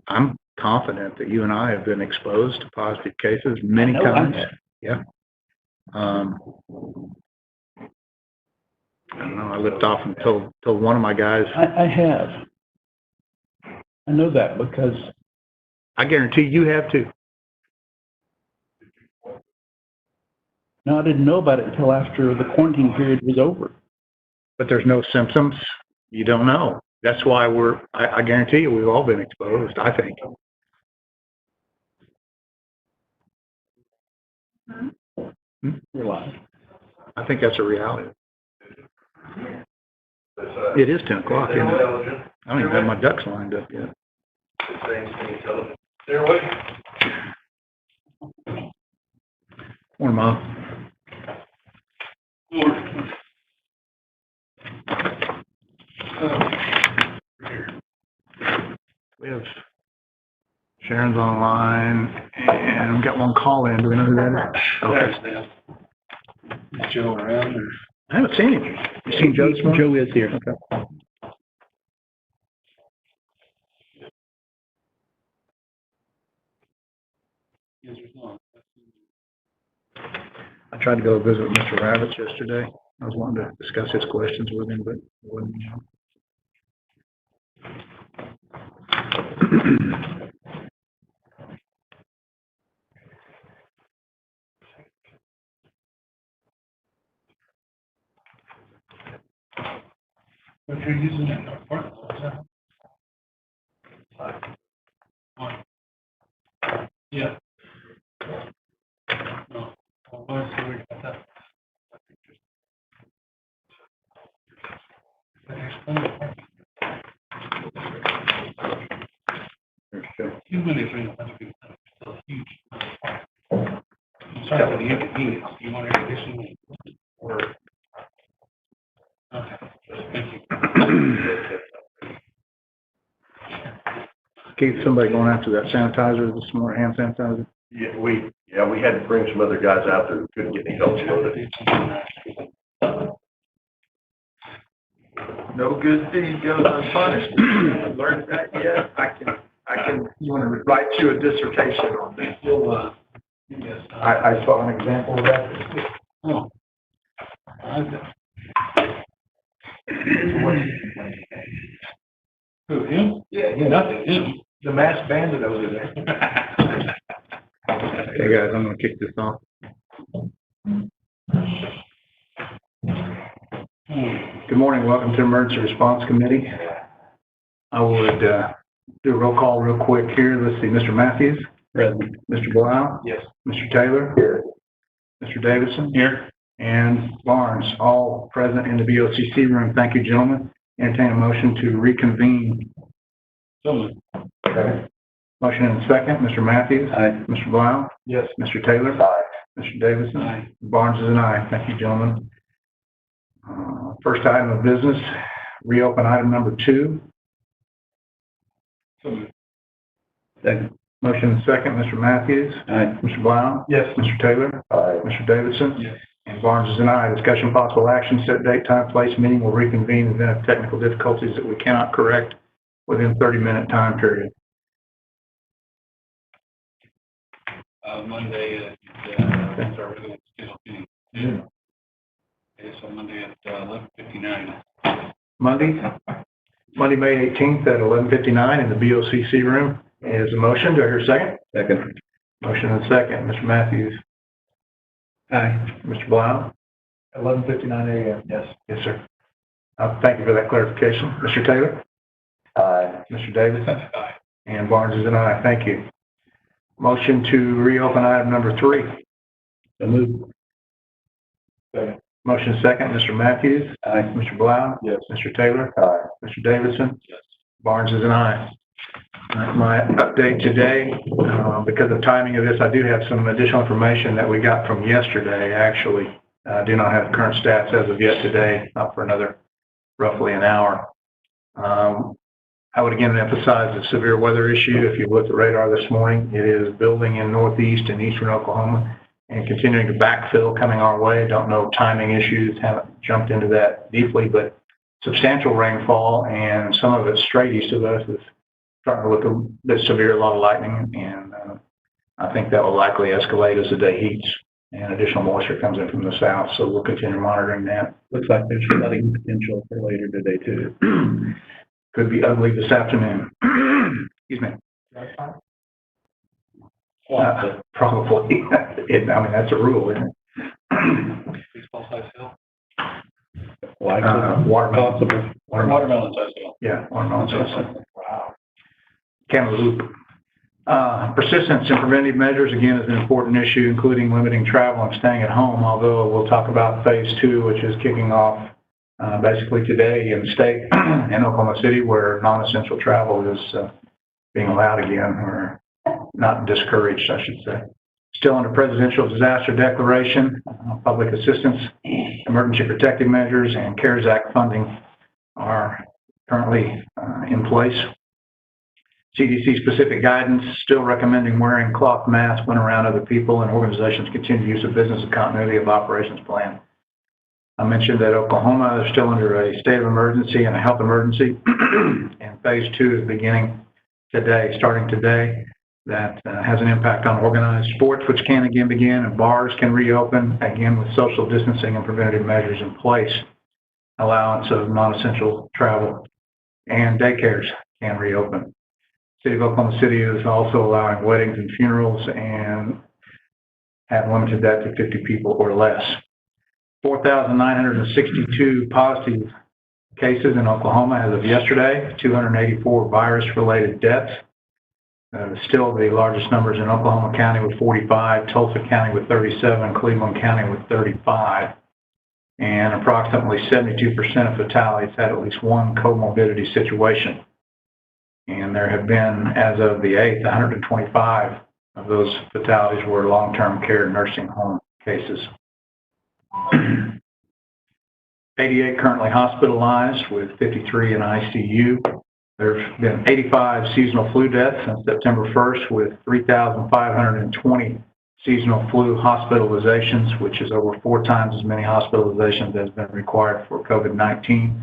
I'm confident that you and I have been exposed to positive cases many I know I times. have. Yeah. I don't know. I lived off and told one of my guys. I have. I know that because I guarantee you have too. no, I didn't know about it until after the quarantine period was over. But there's no symptoms. You don't know. That's why I guarantee you we've all been exposed, I think. You're lying. I think that's a reality. It is 10 o'clock, isn't it? I don't even have my ducks lined up yet. Morning, Mom. We have Sharon's online, and we've got one call in. Do we know who that is? Okay. Is Joe around? Or? I haven't seen him. You seen Joe this morning? Joe is here. Okay. I tried to go visit with Mr. Rabbits yesterday. I was wanting to discuss his questions with him, but it wasn't, What you're using in the apartment? Yeah. No. Well, so we got that. Too many things. Still huge. I'm sorry for the inconvenience. You want air conditioning or? Okay. Thank you. Keith, somebody going after that sanitizer this morning, hand sanitizer? Yeah, we had to bring some other guys out there who couldn't get any help with it. No good deed goes unpunished. I learned that yet. You want to write you a dissertation on that? You'll, yes. I saw an example of that. Oh. Who, him? Yeah, Nothing, him. The masked bandit over there. Hey guys, I'm going to kick this off. Good morning. Welcome to Emergency Response Committee. I would do a roll call real quick here. Let's see. Mr. Matthews. Present. Mr. Blau. Yes. Mr. Taylor. Here. Mr. Davidson. Here. And Barnes, all present in the BOCC room. Thank you, gentlemen. Entertain a motion to reconvene. Someone. Okay. Motion and a second. Mr. Matthews. Aye. Mr. Blau. Yes. Mr. Taylor. Aye. Mr. Davidson. Aye. Barnes is an aye. Thank you, gentlemen. First item of business, reopen item number 2. Someone. Second. Motion and second. Mr. Matthews. Aye. Mr. Blau. Yes. Mr. Taylor. Aye. Mr. Davidson. Yes. And Barnes is an aye. Discussion possible action, set date, time, place, meeting will reconvene in the event of technical difficulties that we cannot correct within 30-minute time period. Monday at, our regular scheduled meeting. Yeah. Okay, so Monday at 11:59. Monday, May 18th at 11:59 in the BOCC room is a motion. Do I hear a second? Second. Motion and second. Mr. Matthews. Aye. Mr. Blau. 11:59 a.m. Yes. Yes, sir. Thank you for that clarification. Mr. Taylor. Aye. Mr. Davidson. Aye. And Barnes is an aye. Thank you. Motion to reopen item number 3. So moved. Second. Motion second. Mr. Matthews. Aye. Mr. Blau. Yes. Mr. Taylor. Aye. Mr. Davidson. Yes. Barnes is an aye. My update today, because of timing of this, I do have some additional information that we got from yesterday, actually. I do not have current stats as of yet today, not for another roughly an hour. I would again emphasize the severe weather issue. If you look at the radar this morning, it is building in northeast and eastern Oklahoma and continuing to backfill coming our way. Don't know timing issues, haven't jumped into that deeply, but substantial rainfall and some of it straight east of us is starting to look a bit severe, a lot of lightning, and I think that will likely escalate as the day heats and additional moisture comes in from the south. So we'll continue monitoring that. Looks like there's flooding potential for later today too. Could be ugly this afternoon. Excuse me. Probably. I mean, that's a rule, isn't it? Baseball size hill. Watermelon. Possible. Watermelon size hill. Yeah, watermelon size. Wow. Cantaloupe. Persistence in preventive measures, again, is an important issue, including limiting travel and staying at home, although we'll talk about phase 2, which is kicking off basically today in the state in Oklahoma City, where non-essential travel is being allowed again, or not discouraged, I should say. Still under presidential disaster declaration, public assistance, emergency protective measures, and CARES Act funding are currently in place. CDC-specific guidance still recommending wearing cloth masks when around other people, and organizations continue to use a business continuity of operations plan. I mentioned that Oklahoma is still under a state of emergency and a health emergency, and phase 2 is beginning today, starting today. That has an impact on organized sports, which can again begin, and bars can reopen, again with social distancing and preventative measures in place. Allowance of non-essential travel, and daycares can reopen. City of Oklahoma City is also allowing weddings and funerals and have limited that to 50 people or less. 4,962 positive cases in Oklahoma as of yesterday, 284 virus-related deaths. Still the largest numbers in Oklahoma County with 45, Tulsa County with 37, Cleveland County with 35. And approximately 72% of fatalities had at least one comorbidity situation. And there have been, as of the 8th, 125 of those fatalities were long-term care nursing home cases. 88 currently hospitalized, with 53 in ICU. There's been 85 seasonal flu deaths since September 1st, with 3,520 seasonal flu hospitalizations, which is over 4 times as many hospitalizations as has been required for COVID-19,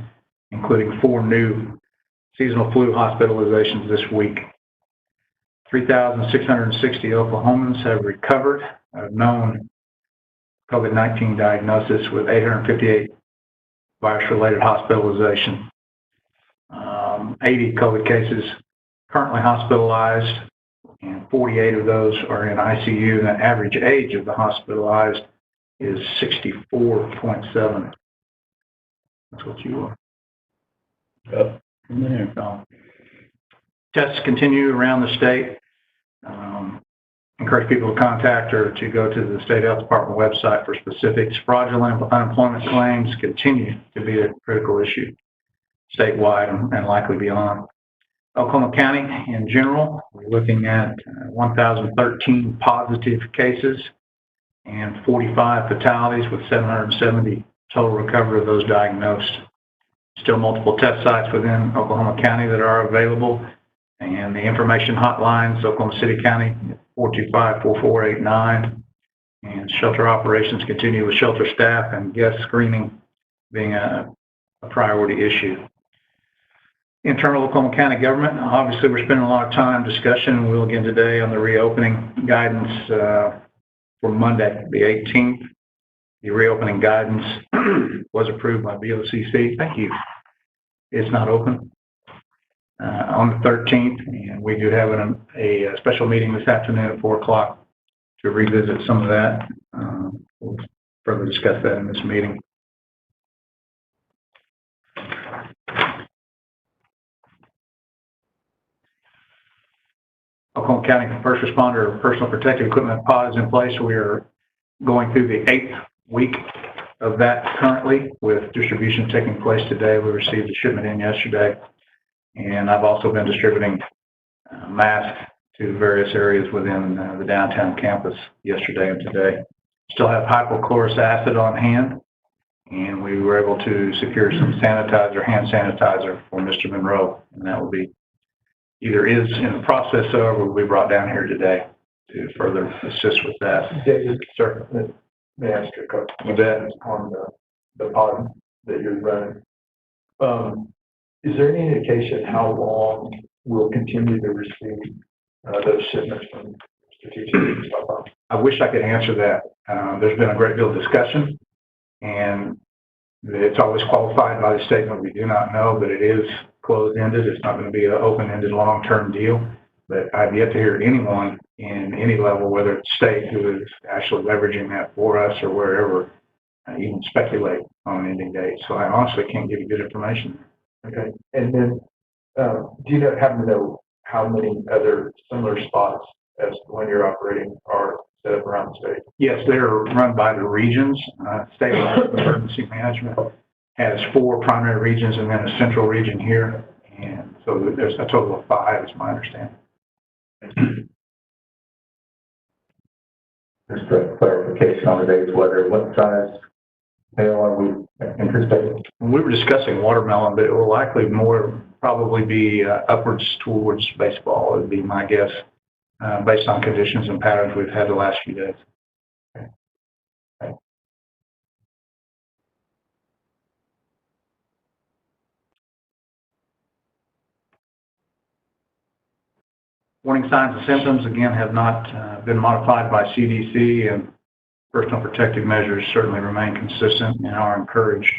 including 4 new seasonal flu hospitalizations this week. 3,660 Oklahomans have recovered of known COVID-19 diagnosis, with 858 virus-related hospitalization. 80 COVID cases currently hospitalized, and 48 of those are in ICU. And the average age of the hospitalized is 64.7. That's what you are. Up from there. Tests continue around the state. Encourage people to contact or to go to the State Health Department website for specifics. Fraudulent unemployment claims continue to be a critical issue statewide and likely beyond. Oklahoma County in general, we're looking at 1,013 positive cases and 45 fatalities, with 770 total recovery of those diagnosed. Still multiple test sites within Oklahoma County that are available, and the information hotlines, Oklahoma City County, 425-4489, and shelter operations continue with shelter staff and guest screening being a priority issue. Internal Oklahoma County government, obviously we're spending a lot of time discussion. We'll again today on the reopening guidance for Monday, the 18th. The reopening guidance was approved by BOCC. Thank you. It's not open on the 13th, and we do have a special meeting this afternoon at 4 o'clock to revisit some of that. We'll further discuss that in this meeting. Oklahoma County First Responder Personal Protective Equipment pod is in place. We are going through the 8th week of that currently, with distribution taking place today. We received a shipment in yesterday, and I've also been distributing masks to various areas within the downtown campus yesterday and today. Still have hypochlorous acid on hand, and we were able to secure some sanitizer, hand sanitizer for Mr. Monroe, and that will be either is in the process of or will be brought down here today to further assist with that. David, Sir, may I ask you a question? you bet. On the pod that you're running. Is there any indication how long we'll continue to receive those shipments from strategic stockpile? I wish I could answer that. There's been a great deal of discussion, and it's always qualified by the statement, we do not know, but it is closed-ended. It's not going to be an open-ended long-term deal. But I've yet to hear anyone in any level, whether it's state, who is actually leveraging that for us or wherever, even speculate on an ending date. So I honestly can't give you good information. Okay. And then, do you happen to know how many other similar spots as the one you're operating are set up around the state? Yes, they're run by the regions. State Emergency Management has 4 primary regions and then a central region here. And so there's a total of 5, is my understanding. Just a clarification on today's weather, what size hail are we anticipating? We were discussing watermelon, but it will likely probably be upwards towards baseball, would be my guess, based on conditions and patterns we've had the last few days. Warning signs and symptoms, again, have not been modified by CDC, and personal protective measures certainly remain consistent and are encouraged.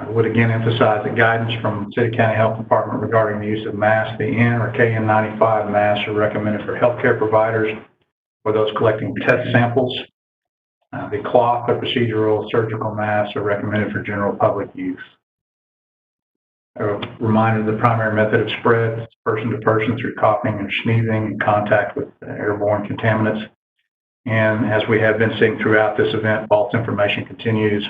Would again emphasize that guidance from City County Health Department regarding the use of masks, the N or KN95 masks are recommended for healthcare providers or those collecting test samples. The cloth or procedural surgical masks are recommended for general public use. A reminder, the primary method of spread is person to person through coughing and sneezing and contact with airborne contaminants. And as we have been seeing throughout this event, false information continues.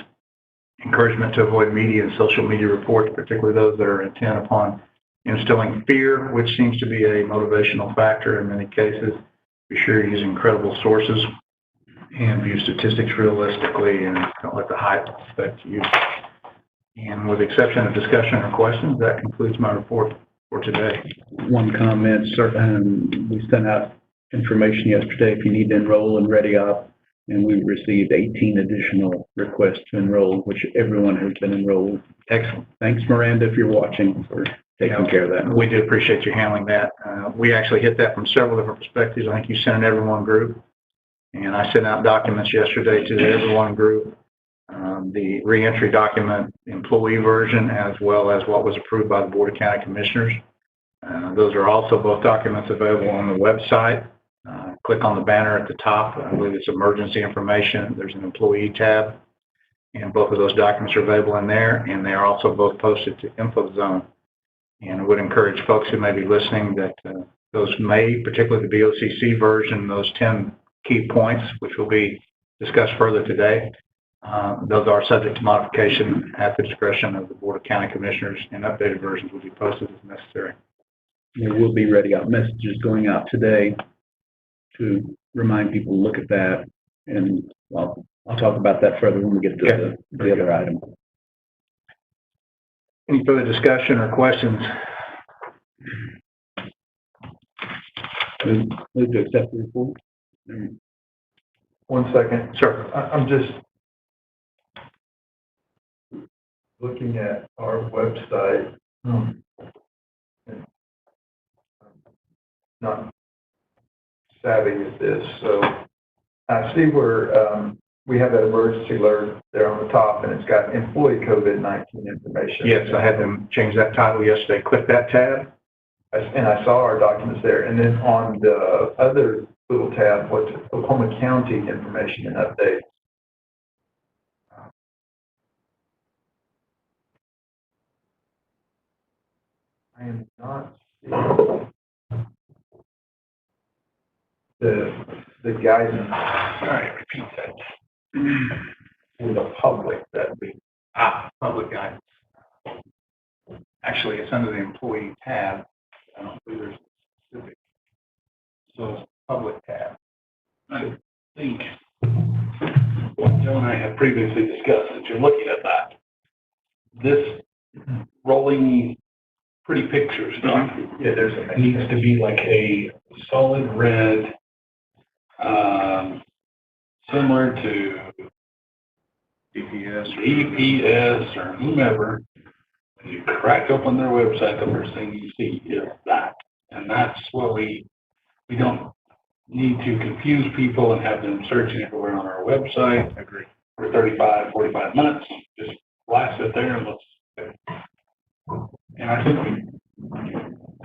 Encouragement to avoid media and social media reports, particularly those that are intent upon instilling fear, which seems to be a motivational factor in many cases. Be sure you're using credible sources and view statistics realistically and don't let the hype affect you. And with the exception of discussion or questions, that concludes my report for today. One comment, sir, we sent out information yesterday if you need to enroll in ReadyOp, and we received 18 additional requests to enroll, which everyone has been enrolled. Excellent. Thanks, Miranda, if you're watching, for taking care of that. We do appreciate you handling that. We actually hit that from several different perspectives. I think you sent it to everyone group, and I sent out documents yesterday to the everyone group. The reentry document employee version, as well as what was approved by the Board of County Commissioners. Those are also both documents available on the website. Click on the banner at the top. I believe it's emergency information. There's an employee tab, and both of those documents are available in there, and they are also both posted to InfoZone. And I would encourage folks who may be listening that those may, particularly the BOCC version, those 10 key points, which will be discussed further today, those are subject to modification at the discretion of the Board of County Commissioners, and updated versions will be posted as necessary. There will be ReadyOp messages going out today to remind people to look at that, and I'll talk about that further when we get to the other item. Any further discussion or questions? Move to accept the report. 1 second. Sure. I'm just looking at our website. And not savvy with this, so I see where we have that emergency alert there on the top, and it's got employee COVID-19 information. Yes, I had them change that title yesterday. Click that tab. And I saw our documents there, and then on the other little tab, what's Oklahoma County information and updates. I am not seeing the guidance. All right, repeat that. For the public that we. Public guidance. Actually, it's under the employee tab. I don't believe there's a specific. So it's public tab. I think Joe and I have previously discussed that you're looking at that. This rolling pretty picture stuff Yeah, there's a needs to be like a solid red, similar to DPS. EPS or whomever, when you crack open their website, the first thing you see is that. And that's what we don't need to confuse people and have them searching everywhere on our website. I agree. For 35, 45 minutes, just blast it there and let's. And I think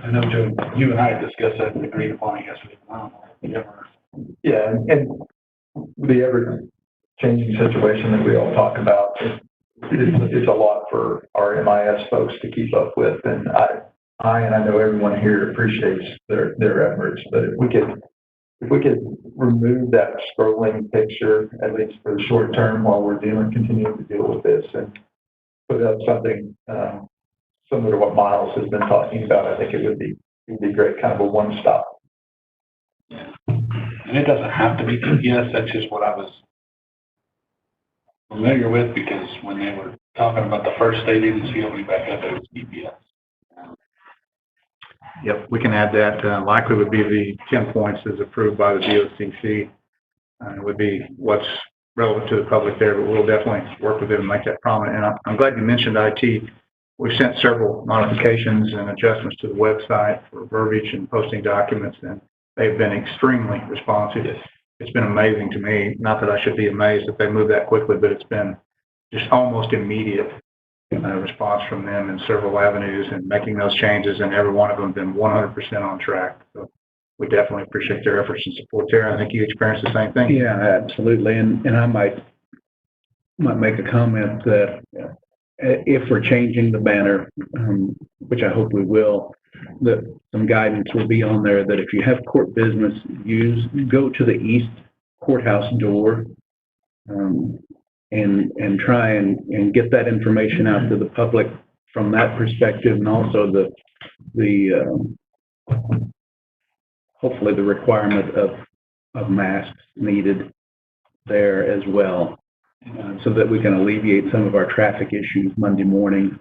I know, Joe, you and I had discussed that and agreed upon it yesterday. I don't know if you ever. Yeah, and the ever-changing situation that we all talk about, it's a lot for our MIS folks to keep up with, and I know everyone here appreciates their efforts, but if we could remove that scrolling picture, at least for the short term, while we're continuing to deal with this, and put up something similar to what Miles has been talking about, I think it would be great, kind of a one-stop. Yeah. And it doesn't have to be GPS, that's just what I was familiar with, because when they were talking about the first state agency opening back up, it was GPS. Yep, we can add that. Likely would be the 10 points as approved by the DOCC. It would be what's relevant to the public there, but we'll definitely work with them and make that prominent. And I'm glad you mentioned IT. We've sent several modifications and adjustments to the website for verbiage and posting documents, and they've been extremely responsive. It's been amazing to me. Not that I should be amazed that they move that quickly, but it's been just almost immediate response from them in several avenues and making those changes, and every one of them been 100% on track. So we definitely appreciate their efforts and support there. I think you experienced the same thing. Yeah, absolutely. And I might make a comment that if we're changing the banner, which I hope we will, that some guidance will be on there that if you have court business, go to the east courthouse door, and try and get that information out to the public from that perspective, and also the hopefully the requirement of masks needed there as well, so that we can alleviate some of our traffic issues Monday morning.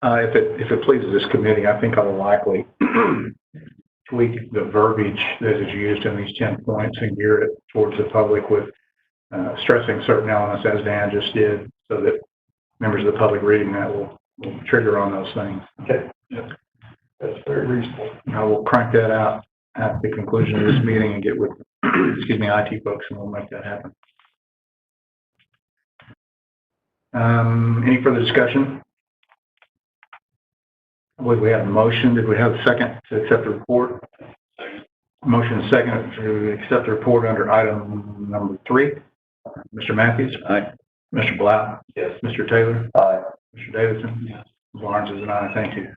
If it pleases this committee, I think I will likely tweak the verbiage that is used in these 10 points and gear it towards the public with stressing certain elements, as Dan just did, so that members of the public reading that will trigger on those things. Okay. Yep. That's very reasonable. I will crank that out at the conclusion of this meeting and get with, IT folks, and we'll make that happen. Any further discussion? I believe we have a motion. Did we have a second to accept the report? Motion and second to accept the report under item number 3. Mr. Matthews? Aye. Mr. Blau? Yes. Mr. Taylor? Aye. Mr. Davidson? Yes. Barnes is an aye. Thank you.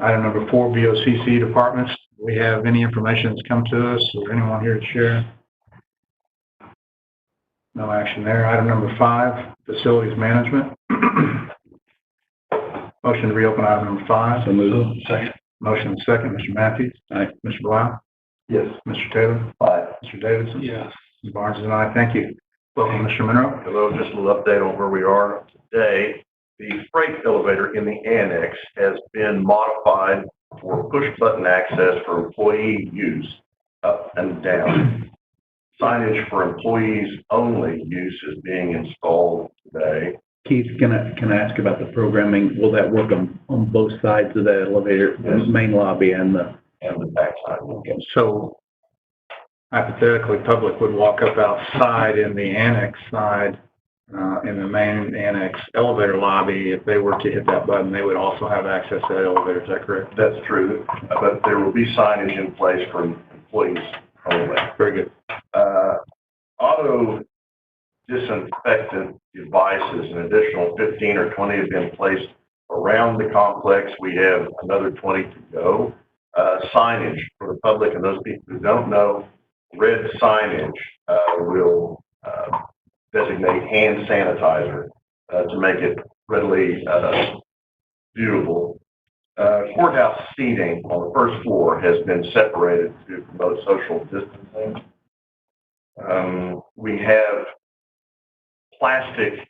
Item number 4, BOCC departments. Do we have any information that's come to us, or anyone here to share? No action there. Item number 5, facilities management. Motion to reopen item number 5. So move. Second. Motion and second. Mr. Matthews? Aye. Mr. Blau? Yes. Mr. Taylor? Aye. Mr. Davidson? Yes. Mr. Barnes is an aye. Thank you. Welcome, Mr. Monroe. Hello, just a little update on where we are today. The freight elevator in the annex has been modified for push-button access for employee use up and down. Signage for employees only use is being installed today. Keith, can I ask about the programming? Will that work on both sides of the elevator, the main lobby and the backside. Okay. So hypothetically, public would walk up outside in the annex side, in the main annex elevator lobby. If they were to hit that button, they would also have access to that elevator. Is that correct? That's true, but there will be signage in place for employees only. Very good. Auto disinfectant devices, an additional 15 or 20 have been placed around the complex. We have another 20 to go. Signage for the public and those people who don't know, red signage will designate hand sanitizer to make it readily viewable. Courthouse seating on the first floor has been separated to promote social distancing. We have plastic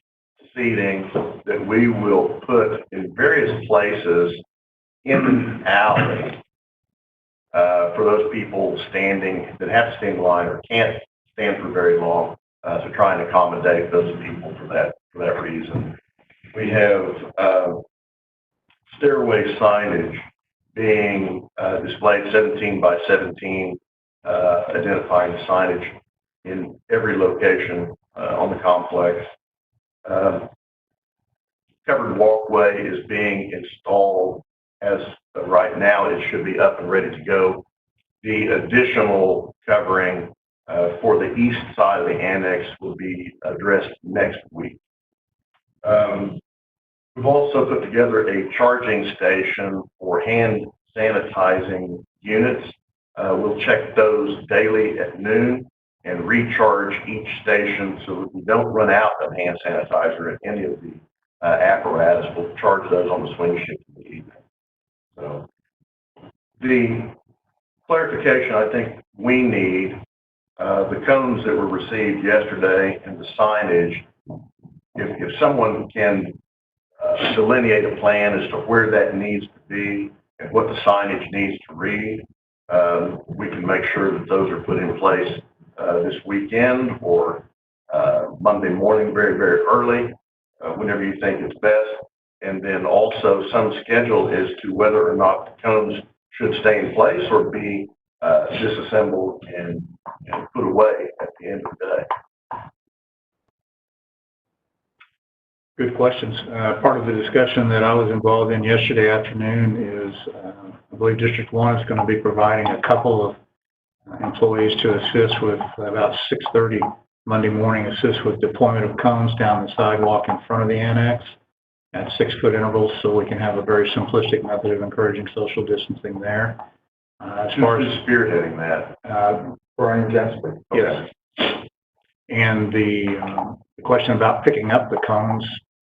seating that we will put in various places in the alley for those people standing that have to stand in line or can't stand for very long, to try and accommodate those people for that reason. we have stairway signage being displayed 17 by 17, identifying signage in every location on the complex. Covered walkway is being installed as of right now. It should be up and ready to go. The additional covering for the east side of the annex will be addressed next week. We've also put together a charging station for hand sanitizing units. We'll check those daily at noon and recharge each station so that we don't run out of hand sanitizer at any of the apparatus. We'll charge those on the swing shift in the evening. So the clarification I think we need, the cones that were received yesterday and the signage, if someone can delineate a plan as to where that needs to be and what the signage needs to read, we can make sure that those are put in place this weekend or Monday morning very, very early, whenever you think it's best. And then also some schedule as to whether or not the cones should stay in place or be disassembled and put away at the end of the day. Good questions. Part of the discussion that I was involved in yesterday afternoon is, I believe District 1 is going to be providing a couple of employees to assist with about 6:30 Monday morning, assist with deployment of cones down the sidewalk in front of the annex at 6-foot intervals, so we can have a very simplistic method of encouraging social distancing there. As far as spearheading that, Brian Jasper. yes, and the question about picking up the cones,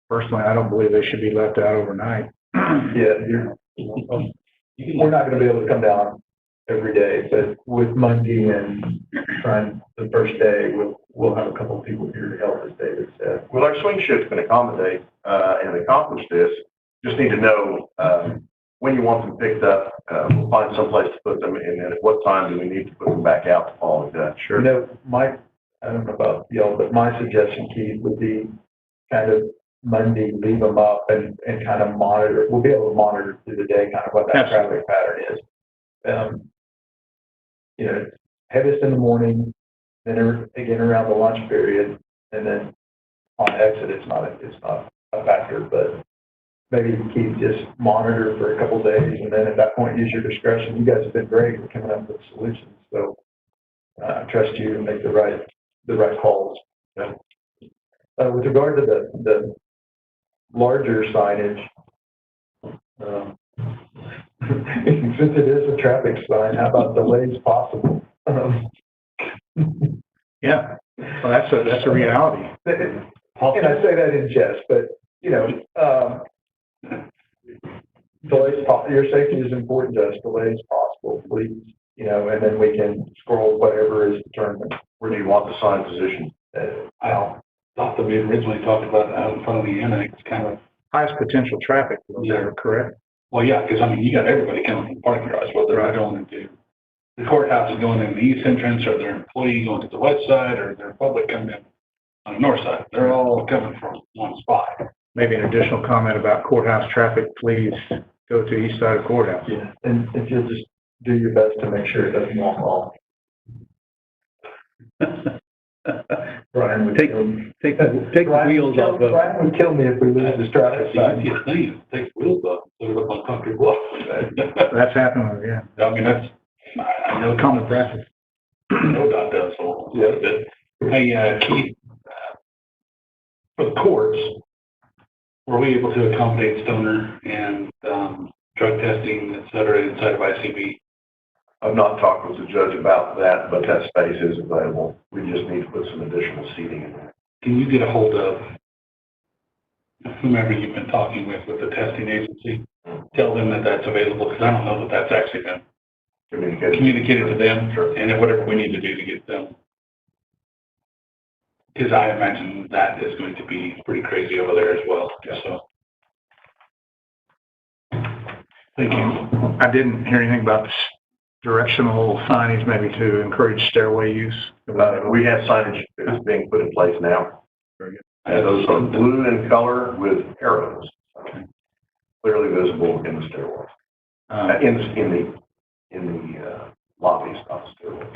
personally, I don't believe they should be left out overnight. Yeah, we're not going to be able to come down every day, but with Monday and trying the first day, we'll have a couple of people here to help, as David said. well, our swing shift can accommodate and accomplish this. Just need to know when you want them picked up. We'll find some place to put them, and then at what time do we need to put them back out the following day? You know, I don't know about y'all, but my suggestion, Keith, would be kind of Monday, leave them up and kind of monitor. We'll be able to monitor through the day kind of what that traffic pattern is. You know, heaviest in the morning, then again around the lunch period, and then on exit, it's not a factor, but maybe Keith just monitor for a couple of days, and then at that point, use your discretion. You guys have been great at coming up with solutions, so I trust you to make the right calls. With regard to the larger signage, since it is a traffic sign, how about delays possible? Yeah, well, that's a reality. And I say that in jest, but, you know, delays, your safety is important to us. Delays possible, please, you know, and then we can scroll whatever is determined. Where do you want the sign position? I thought that we originally talked about out in front of the annex, kind of. Highest potential traffic, was that correct? Well, yeah, because I mean, you got everybody coming from the parking garage, whether they're going into the courthouse is going in the east entrance, or their employee going to the west side, or their public coming in on the north side. They're all coming from one spot. Maybe an additional comment about courthouse traffic, please go to east side of courthouse. Yeah, and if you'll just do your best to make sure it doesn't walk off. Brian would Take the wheels off of. Brian would kill me if we lose this traffic That's the sign. easiest thing, is take the wheels off, put it up on concrete block. That's happening, yeah. I mean, that's, I know Common practice. NODOT does a little bit. Hey, Keith, for the courts, were we able to accommodate Stoner and drug testing, et cetera, inside of ICB? I've not talked with the judge about that, but that space is available. We just need to put some additional seating in there. Can you get a hold of whomever you've been talking with the testing agency? Tell them that that's available, because I don't know that that's actually been communicated to them, and then whatever we need to do to get them. Because I imagine that is going to be pretty crazy over there as well, so. Thank you. I didn't hear anything about this directional signage, maybe to encourage stairway use. We have signage that is being put in place now. Very good. And those are blue in color with arrows, clearly visible in the stairwell, in the lobbies, not the stairwell.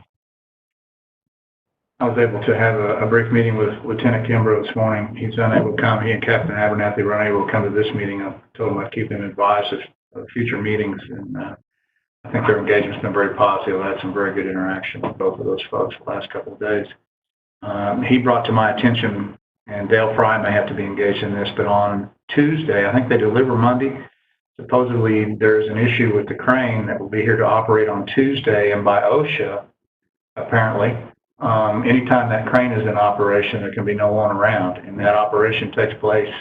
I was able to have a brief meeting with Lieutenant Kimbrough this morning. He's unable to come. He and Captain Abernathy were unable to come to this meeting. I told him I'd keep him advised of future meetings, and I think their engagement's been very positive. I had some very good interaction with both of those folks the last couple of days. He brought to my attention, and Dale Fry may have to be engaged in this, but on Tuesday, I think they deliver Monday. Supposedly, there's an issue with the crane that will be here to operate on Tuesday, and by OSHA, apparently, anytime that crane is in operation, there can be no one around, and that operation takes place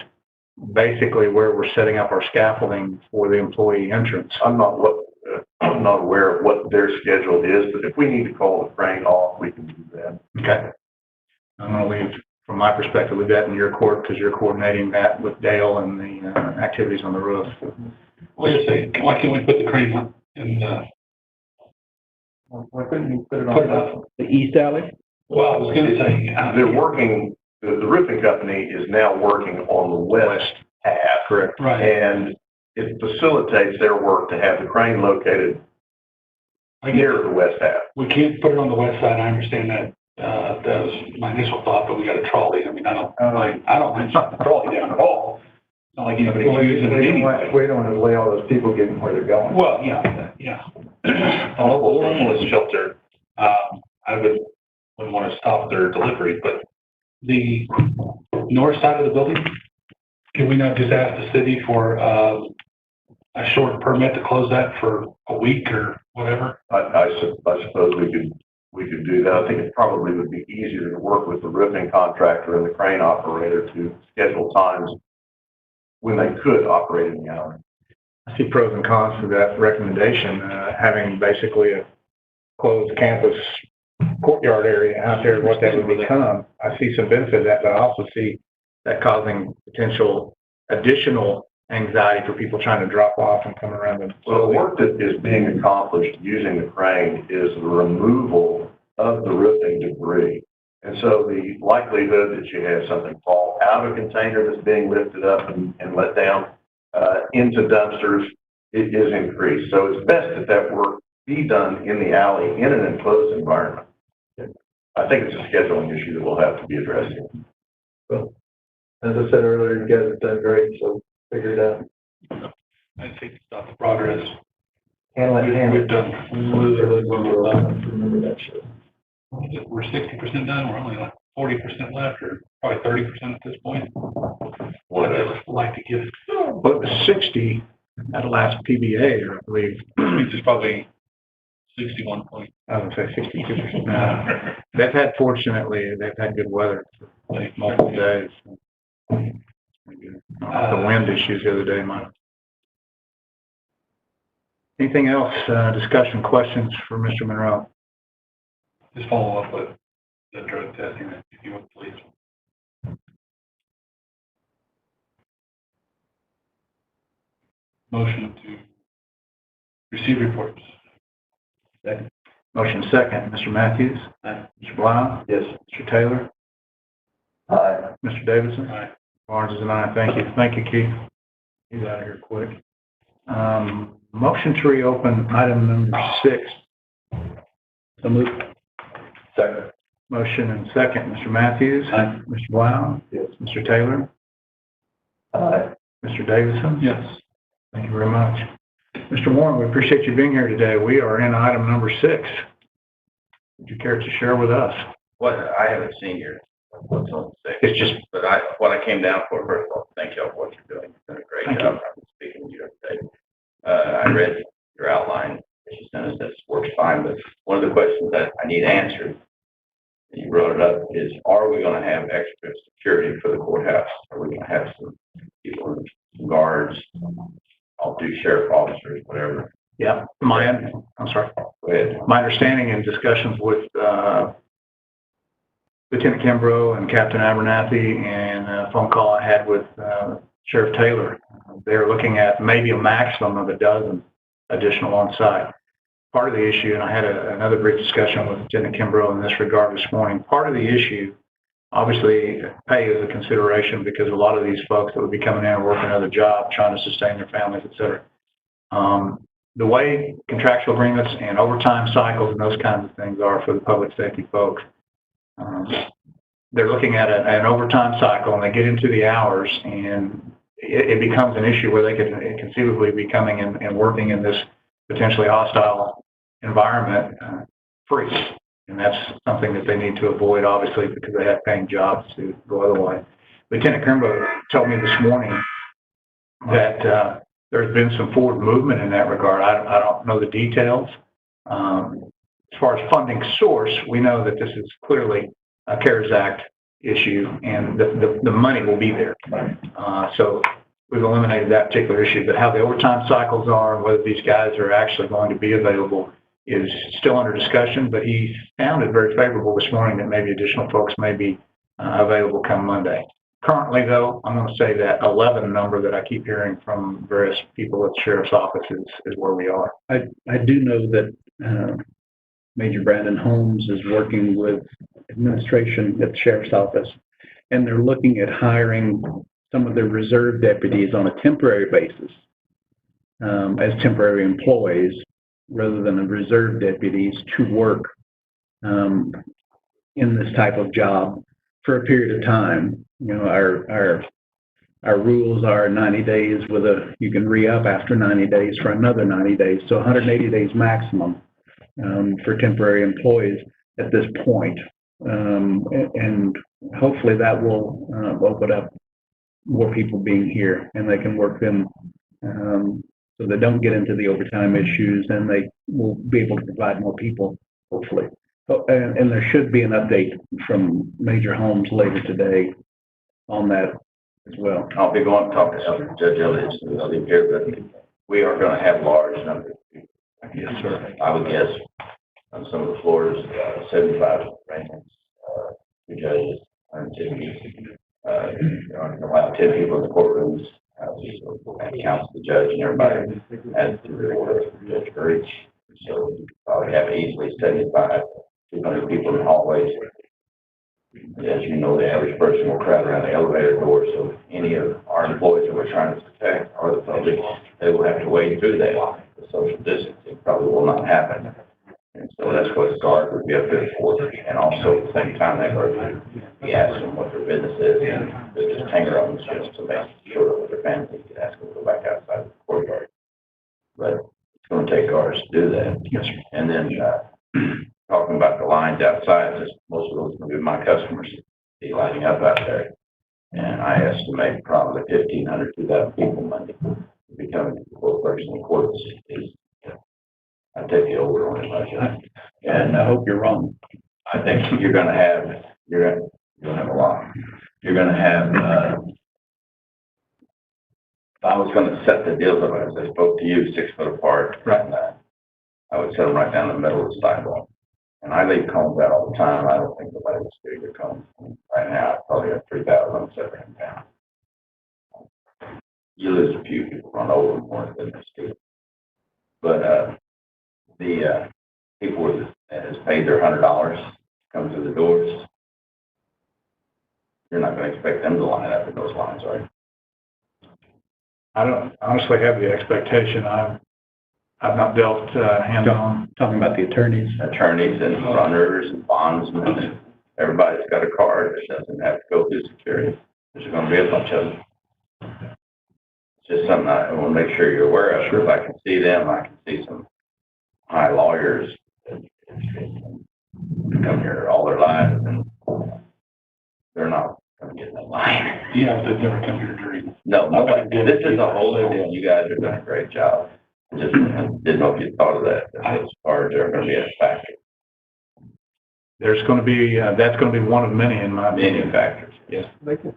basically where we're setting up our scaffolding for the employee entrance. I'm not aware of what their schedule is, but if we need to call the crane off, we can do that. Okay. I'm going to leave, from my perspective, leave that in your court because you're coordinating that with Dale and the activities on the roof. Wait a second, why can't we put the crane in the, Why couldn't you put it put it on? up? The east alley? Well, I was gonna say. They're working, the roofing company is now working on the west half. Correct. Right. And it facilitates their work to have the crane located near the west half. We can't put it on the west side, I understand that. That was my initial thought, but we got a trolley. I mean, I don't mind shutting the trolley down at all. It's not like anybody can use it anyway. We don't want to delay all those people getting where they're going. Well, yeah. On a homeless shelter, I wouldn't want to stop their delivery, but the north side of the building, can we not just ask the city for a short permit to close that for a week or whatever? I suppose we could do that. I think it probably would be easier to work with the roofing contractor and the crane operator to schedule times when they could operate in the alley. I see pros and cons to that recommendation, having basically a closed campus courtyard area out there, what that would become. I see some benefit of that, but I also see that causing potential additional anxiety for people trying to drop off and come around. Well, the work that is being accomplished using the crane is the removal of the roofing debris. And so the likelihood that you have something fall out of a container that's being lifted up and let down into dumpsters is increased. So it's best that that work be done in the alley in an enclosed environment. I think it's a scheduling issue that will have to be addressed. Well, as I said earlier, you guys have done great, so figure it out. I think it's not the progress. Handle it, We've done literally what we've done. Remember that shit. We're 60% done, we're only like 40% left, or probably 30% at this point. What I'd like to give, But it was 60 at the last PBA, or I believe. which is probably 61 point. I would say 62%. No. They've had, fortunately, they've had good weather for multiple days. The wind issues the other day, Mike. Anything else, discussion, questions for Mr. Monroe? Just follow up with the drug testing, if you would, please. Motion to receive reports. Second. Motion second. Mr. Matthews? Aye. Mr. Blau? Yes. Mr. Taylor? Aye. Mr. Davidson? Aye. Barnes is an aye. Thank you. Thank you, Keith. He's out of here quick. Motion to reopen item number 6. So moved. Second. Motion and second. Mr. Matthews? Aye. Mr. Blau? Yes. Mr. Taylor? Aye. Mr. Davidson? Yes. Thank you very much. Mr. Warren, we appreciate you being here today. We are in item number 6. Would you care to share with us? What, I haven't seen your, what's on the six. It's just, But what I came down for, first of all, thank y'all for what you're doing. You've done a great Thank job. I've been speaking with you every day. I read your outline that you sent us, that works fine, but one of the questions that I need answered, and you brought it up, is are we gonna have extra security for the courthouse? Are we gonna have some people, some guards, I'll do sheriff officers, whatever? yeah, I'm sorry. Go ahead. My understanding in discussions with Lieutenant Kimbrough and Captain Abernathy and a phone call I had with Sheriff Taylor, they're looking at maybe a maximum of a dozen additional on site. Part of the issue, and I had another brief discussion with Lieutenant Kimbrough in this regard this morning, part of the issue obviously pay is a consideration because a lot of these folks that would be coming in and working another job, trying to sustain their families, et cetera. The way contractual agreements and overtime cycles and those kinds of things are for the public safety folks, they're looking at an overtime cycle and they get into the hours and it becomes an issue where they could conceivably be coming in and working in this potentially hostile environment free. And that's something that they need to avoid, obviously, because they have paying jobs to go otherwise. Lieutenant Crimbo told me this morning that there's been some forward movement in that regard. I don't know the details. As far as funding source, we know that this is clearly a CARES Act issue, and the money will be there. So we've eliminated that particular issue. But how the overtime cycles are and whether these guys are actually going to be available is still under discussion. But he sounded very favorable this morning that maybe additional folks may be available come Monday. Currently, though, I'm going to say that 11 number that I keep hearing from various people at the sheriff's office is where we are. I do know that Major Brandon Holmes is working with administration at the sheriff's office, and they're looking at hiring some of their reserve deputies on a temporary basis as temporary employees rather than the reserve deputies to work in this type of job for a period of time. You know, our rules are 90 days you can re-up after 90 days for another 90 days. So 180 days maximum for temporary employees at this point. And hopefully that will open up more people being here and they can work them so they don't get into the overtime issues and they will be able to provide more people, hopefully. Oh, and there should be an update from Major Holmes later today on that as well. I'll be going to talk to Judge Elliott, I'll leave here, but we are going to have large numbers. Yes, sir. I would guess on some of the floors, 75 arraignments, 2 judges, 150. Allow 10 people in the courtrooms, and counts the judge and everybody as the judge for each. So you probably have easily 75, 200 people in the hallways. As you know, the average person will crowd around the elevator door, so any of our employees that we're trying to protect or the public, they will have to wade through that. The social distancing probably will not happen. And so that's what the guard would be up there for. And also at the same time, that guard would be asking them what their business is, and they just hang around just to make sure that their families can ask them to go back outside the courtyard. But it's going to take guards to do that. Yes, sir. And then talking about the lines outside, just most of those are going to be my customers be lining up out there. And I estimate probably 1,500, 2,000 people Monday will be coming to the court person. The courts is, I take the over on it, budget. And I hope you're wrong. I think you're going to have a lot. You're going to have, if I was going to set the deals up, as I spoke to you, 6 foot apart, Right. and, I would set them right down the middle of the sidewalk. And I leave cones out all the time. I don't think nobody would steal your cones. Right now, I probably have 3,000 separate in town. You lose a few people run over more than they steal. But the people that has paid their $100 to come through the doors, you're not going to expect them to line up in those lines, are you? I don't honestly have the expectation. I've not dealt hands-on. Talking about the attorneys. Attorneys and runners and bondsmen, and everybody's got a card that doesn't have to go through security. There's going to be a bunch of them. It's just something I want to make sure you're aware of. Sure. If I can see them, I can see some high lawyers that come here all their lives, and they're not going to get in that line. Yeah, they've never come here to dream. No, nobody. This is a whole new deal. You guys are doing a great job. Just didn't know if you thought of that as far as they're going to be a factor. There's going to be, that's going to be one of many in my opinion. Many factors. Yes. They can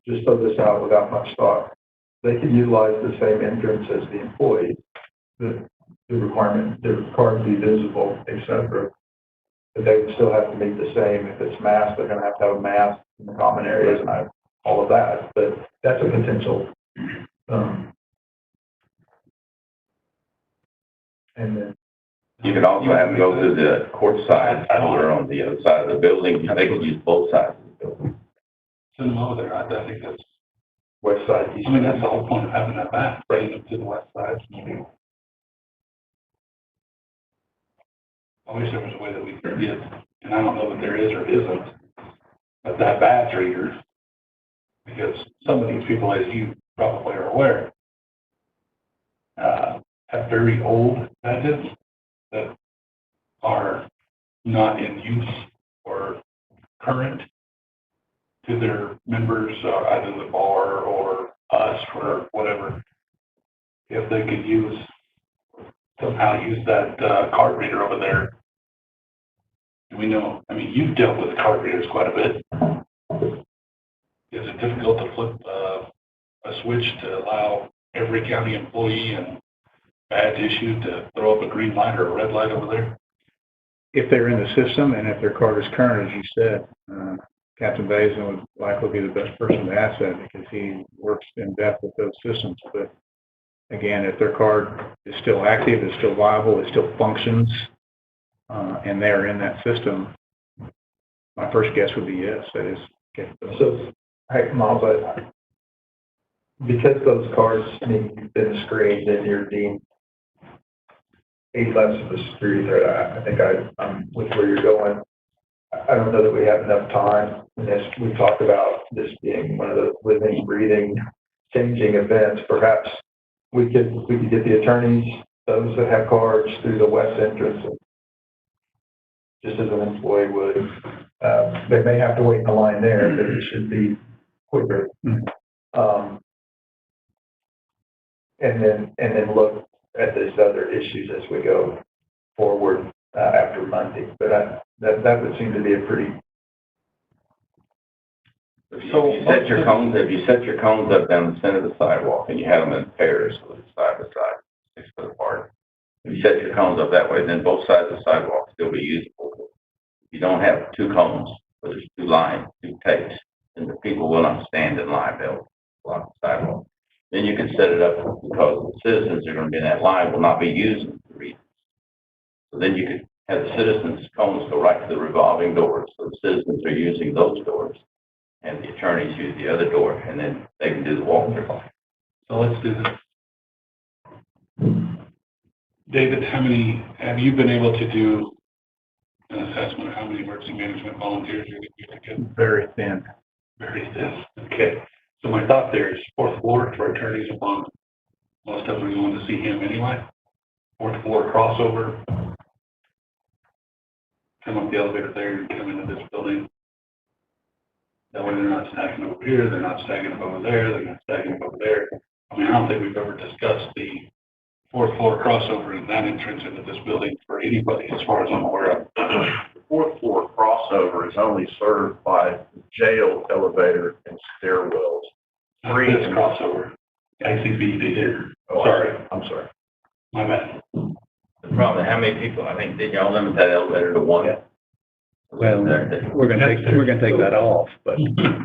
just throw this out without much thought. They can utilize the same entrance as the employees. The requirement, they're required to be visible, et cetera. But they would still have to meet the same. If it's masked, they're going to have a mask in the common areas and all of that. But that's a potential. And then You could also have them go to the court side, or on the other side of the building, they could use both sides of the building. Send them over there, I think that's, West side, I mean, that's the whole point of having that back, bringing them to the west side. I wish there was a way that we could get, and I don't know that there is or isn't, but that badge readers, because some of these people, as you probably are aware, have very old badges that are not in use or current to their members, either the bar or us or whatever. If they could somehow use that card reader over there. And we know, I mean, you've dealt with card readers quite a bit. Is it difficult to flip a switch to allow every county employee and badge issue to throw up a green light or a red light over there? If they're in the system and if their card is current, as you said, Captain Basin would likely be the best person to ask that because he works in depth with those systems. But again, if their card is still active, is still viable, it still functions, and they're in that system, my first guess would be yes, that is capability. So, heck, Mom, but because those cards need to have been screened and you're deemed 8 less of a security threat, I think I'm with where you're going. I don't know that we have enough time. And as we talked about this being one of the living, breathing, changing events, perhaps we could get the attorneys, those that have cards, through the west entrance, just as an employee would. They may have to wait in the line there, but it should be quicker. And then look at these other issues as we go forward after Monday. But that would seem to be a pretty. If you set your cones up down the center of the sidewalk and you have them in pairs, so it's side by side, 6 foot apart. If you set your cones up that way, then both sides of the sidewalk still be usable. If you don't have 2 cones, where there's 2 lines, 2 tapes, then the people will not stand in line, they'll block the sidewalk. Then you can set it up because the citizens are going to be in that line will not be using the readers. So then you could have the citizens' cones go right to the revolving doors. So the citizens are using those doors and the attorneys use the other door and then they can do the walkthrough. So let's do this. David, have you been able to do an assessment of how many emergency management volunteers you're going to get? Very thin. Very thin. Okay. So my thought there is 4th floor for attorneys and bond. Most of them are going to see him anyway. 4th floor crossover. Come up the elevator there and come into this building. That way they're not stacking over here, they're not stacking up over there, they're not stacking up over there. I mean, I don't think we've ever discussed the 4th floor crossover in that entrance into this building for anybody, as far as I'm aware of. The 4th floor crossover is only served by the jail elevator and stairwells. Not this crossover. ICBD here. Oh, Sorry, I'm sorry. my bad. The problem, how many people, I think, did y'all limit that elevator to 1? Well, we're gonna take that off, but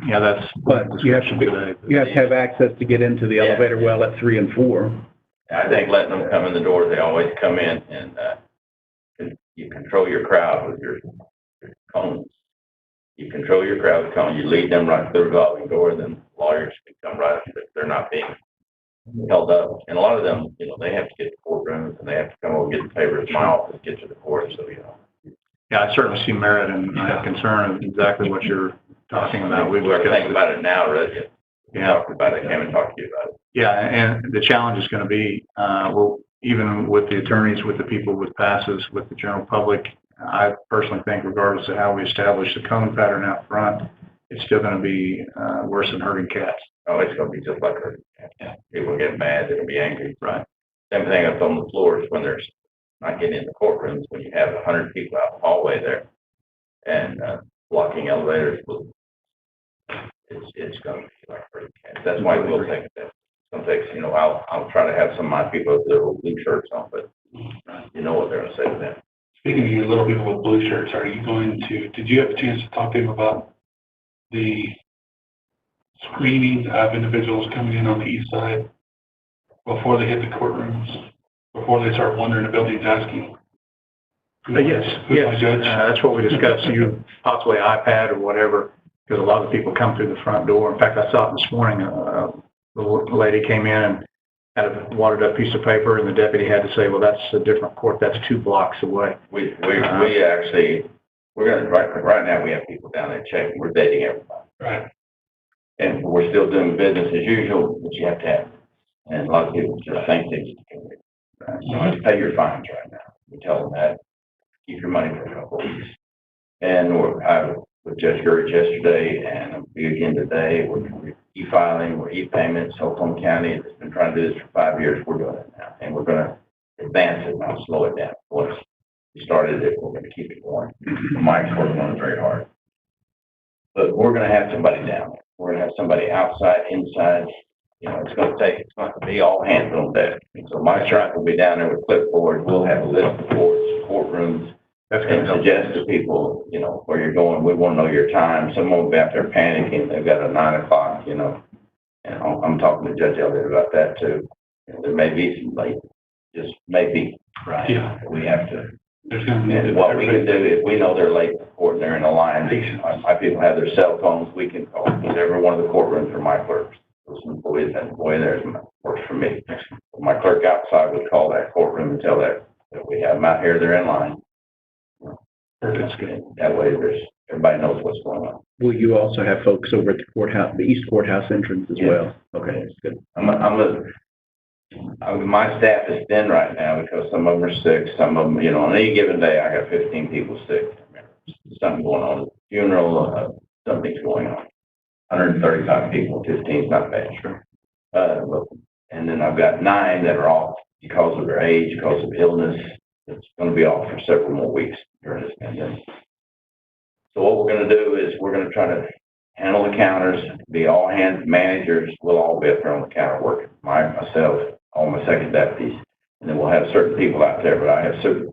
Yeah, that's. But you have to have access to get into the elevator well at 3 and 4. I think letting them come in the door, they always come in and you control your crowd with your cones. You control your crowd with cones, you lead them right to the revolving door, then lawyers can come right if they're not being held up. And a lot of them, they have to get to courtrooms and they have to come over, get the papers in my office, get to the court, so, Yeah, I certainly see merit and I have concern of exactly what you're talking about. We're thinking about it now, Reggie. We Yeah. talked about it, came and talked to you about it. Yeah, and the challenge is going to be, well, even with the attorneys, with the people with passes, with the general public, I personally think regardless of how we establish the cone pattern out front, it's still going to be worse than herding cats. Oh, it's gonna be just like her. Yeah. People get mad, they're gonna be angry. Right. Same thing up on the floors when there's not getting in the courtrooms, when you have 100 people out in the hallway there and blocking elevators, it's gonna be like herding cats. That's why we'll take it. It's gonna take, I'll try to have some of my people with their little blue shirts on, but you know what they're gonna say to them. Speaking of you little people with blue shirts, did you have a chance to talk to him about the screening of individuals coming in on the east side before they hit the courtrooms, before they start wandering the buildings asking Yes, Who's my yes, judge? that's what we discussed, you possibly iPad or whatever, because a lot of people come through the front door. In fact, I saw it this morning, the lady came in and had a watered up piece of paper, and the deputy had to say, well, that's a different court, that's 2 blocks away. We actually, we're gonna, right now, we have people down there checking, we're dating everybody. Right. And we're still doing business as usual, but you have to have, and a lot of people just think they just can't. You don't have to pay your fines right now. We tell them that, keep your money for a couple of weeks. And I was with Judge Gurich yesterday, and I'll be again today. We're e-filing, we're e-payments. Oklahoma County has been trying to do this for 5 years. We're doing it now, and we're going to advance it, not slow it down. Once we started it, we're going to keep it going. Mike's working on it very hard. But we're going to have somebody down there. We're going to have somebody outside, inside. You know, it's going to be all hands on deck. So Mike Shrike will be down there with clipboards. We'll have a list of courtrooms, That's going and to help. suggest to people, you know, where you're going. We want to know your time. Someone will be out there panicking. They've got a 9 o'clock, you know. And I'm talking to Judge Elliott about that too. And there may be some late, just maybe. Right. Yeah. We have to. There's gonna be. And what we can do is, we know they're late for court and they're in a line. My people have their cell phones. We can call. Every one of the courtrooms are my clerks. Those employees, that employee there works for me. My clerk outside would call that courtroom and tell that we have them out here. They're in line. That's good. That way, everybody knows what's going on. Will you also have folks over at the courthouse, the East Courthouse entrance as well? Okay, that's good. My staff is thin right now because some of them are sick. Some of them, you know, on any given day, I got 15 people sick. Something going on, funeral, something's going on. 135 people, 15 is not bad. Sure. And then I've got 9 that are off because of their age, because of illness. It's going to be off for several more weeks during this pandemic. So what we're going to do is we're going to try to handle the counters, be all hands managers. We'll all be up there on the counter working. Myself, all my second deputies, and then we'll have certain people out there. But I have certain.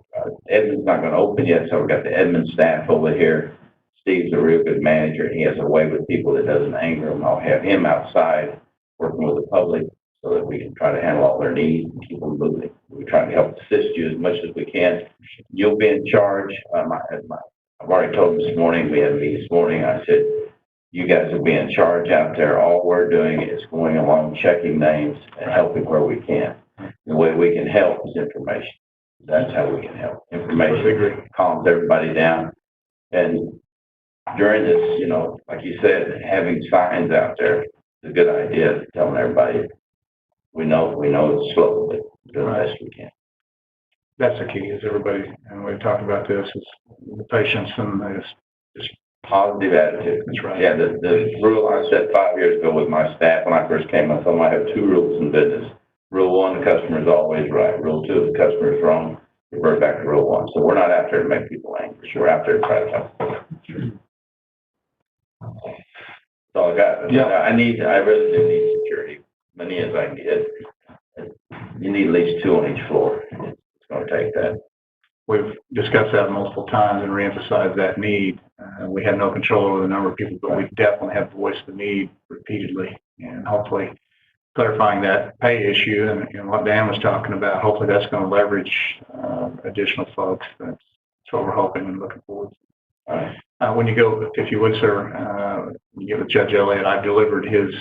Edmund's not going to open yet, so we've got the Edmund staff over here. Steve's a real good manager. He has a way with people that doesn't anger them. I'll have him outside working with the public so that we can try to handle all their needs and keep them moving. We try to help assist you as much as we can. You'll be in charge. I've already told them this morning, we had a meeting this morning. I said, you guys will be in charge out there. All we're doing is going along, checking names and helping where we can. The way we can help is information. That's how we can help. Information calms everybody down. And during this, you know, like you said, having signs out there is a good idea, telling everybody, we know it's slow, but do the best we can. That's the key, is everybody, and we've talked about this, is the patience and just Positive attitude. That's right. Yeah, the rule I set 5 years ago with my staff when I first came, I told them I have 2 rules in business. Rule 1, the customer is always right. Rule 2, if the customer is wrong, revert back to rule 1. So we're not out there to make people angry. We're out there to try to help. That's all I got. Yeah. I really do need security, many as I can get. You need at least 2 on each floor. It's going to take that. We've discussed that multiple times and reemphasized that need. We have no control over the number of people, but we definitely have voiced the need repeatedly, and hopefully clarifying that pay issue and what Dan was talking about. Hopefully that's going to leverage additional folks. That's what we're hoping and looking forward to. All right. When you go, if you would, sir, you get with Judge Elliott, I delivered his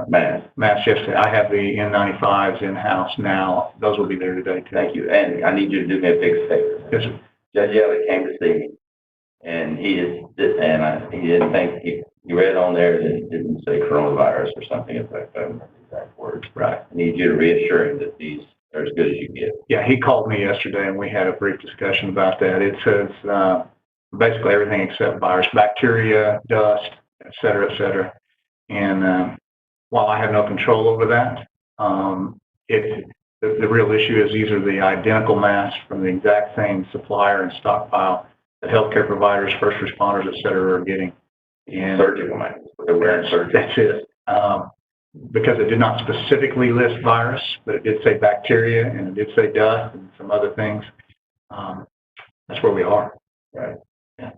mask yesterday. I have the N95s in-house now. Those will be there today, too. Thank you. And I need you to do me a big favor. Yes, sir. Judge Elliott came to see me, and he didn't think, he read on there that it didn't say coronavirus or something. In fact, I don't remember the exact words. Right. I need you to reassure him that these are as good as you get. Yeah, he called me yesterday, and we had a brief discussion about that. It says basically everything except virus, bacteria, dust, et cetera, and while I have no control over that, the real issue is these are the identical masks from the exact same supplier and stockpile that healthcare providers, first responders, et cetera, are getting. And Surgical masks. They're wearing surgical. that's it. Because it did not specifically list virus, but it did say bacteria and it did say dust and some other things. That's where we are. Right. Yeah.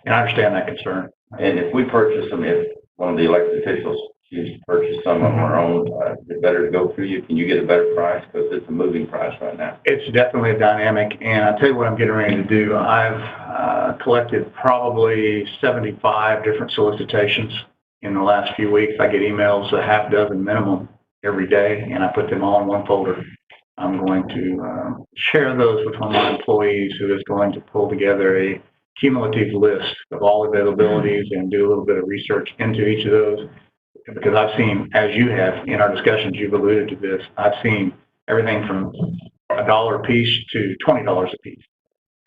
And I understand that concern. And if we purchase them, if one of the elected officials choose to purchase some on our own, is it better to go through you? Can you get a better price? Because it's a moving price right now. It's definitely a dynamic, and I'll tell you what I'm getting ready to do. I've collected probably 75 different solicitations in the last few weeks. I get emails, a half dozen minimum every day, and I put them all in one folder. I'm going to share those with one of my employees who is going to pull together a cumulative list of all availabilities and do a little bit of research into each of those. Because I've seen, as you have in our discussions, you've alluded to this, I've seen everything from $1 a piece to $20 a piece.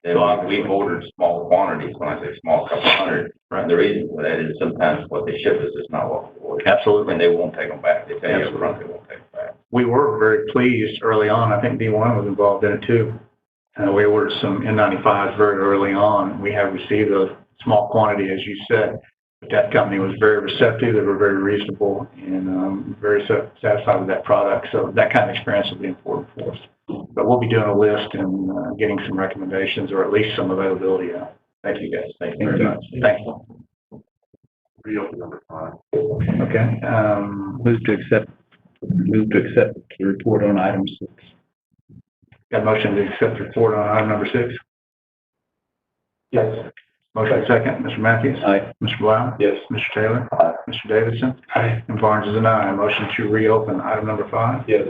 And we've ordered small quantities. When I say small, a couple hundred. Right. The reason for that is sometimes what they ship us is not what we ordered. Absolutely. And they won't take them back. They tell you up front they won't take them back. We were very pleased early on. I think D1 was involved in it too. We ordered some N95s very early on. We have received a small quantity, as you said. But that company was very receptive. They were very reasonable and very satisfied with that product. So that kind of experience will be important for us. But we'll be doing a list and getting some recommendations or at least some availability out. Thank you, guys. Thank you very much. Thank you. Reopen number 5. Okay. Move to accept the report on item 6. Got a motion to accept the report on item number 6? Yes. Motion second. Mr. Matthews? Aye. Mr. Blau? Yes. Mr. Taylor? Aye. Mr. Davidson? Aye. And Barnes is an aye. Motion to reopen item number 5? Yes.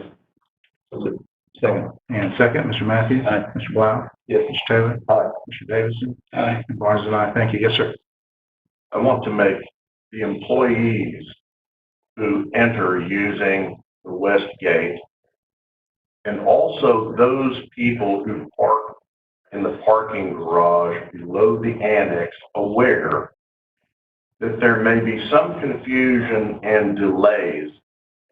Second. And second, Mr. Matthews? Aye. Mr. Blau? Yes. Mr. Taylor? Aye. Mr. Davidson? Aye. And Barnes is an aye. Thank you. Yes, sir. I want to make the employees who enter using the west gate and also those people who park in the parking garage below the annex aware that there may be some confusion and delays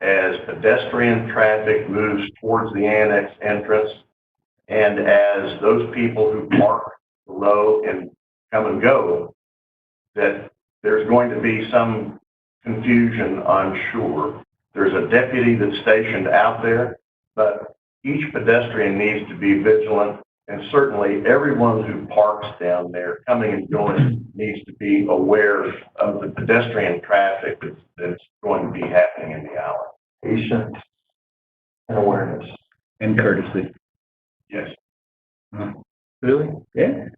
as pedestrian traffic moves towards the annex entrance and as those people who park below and come and go, that there's going to be some confusion, I'm sure. There's a deputy that's stationed out there, but each pedestrian needs to be vigilant, and certainly everyone who parks down there coming and going needs to be aware of the pedestrian traffic that's going to be happening in the alley. Patience and awareness. And courtesy. Yes. Really? Yeah.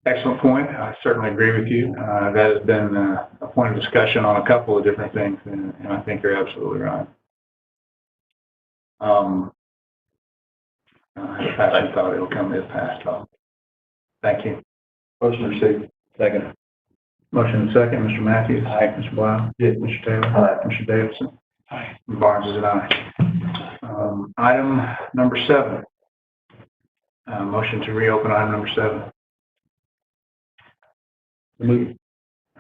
Excellent point. I certainly agree with you. That has been a point of discussion on a couple of different things, and I think you're absolutely right. I had a passing thought it'll come as passed on. Thank you. Motion received. Second. Motion second, Mr. Matthews. Aye. Mr. Blau. Yes. Mr. Taylor. Aye. Mr. Davidson. Aye. Barnes is an aye. Item number 7. Motion to reopen item number 7. Move.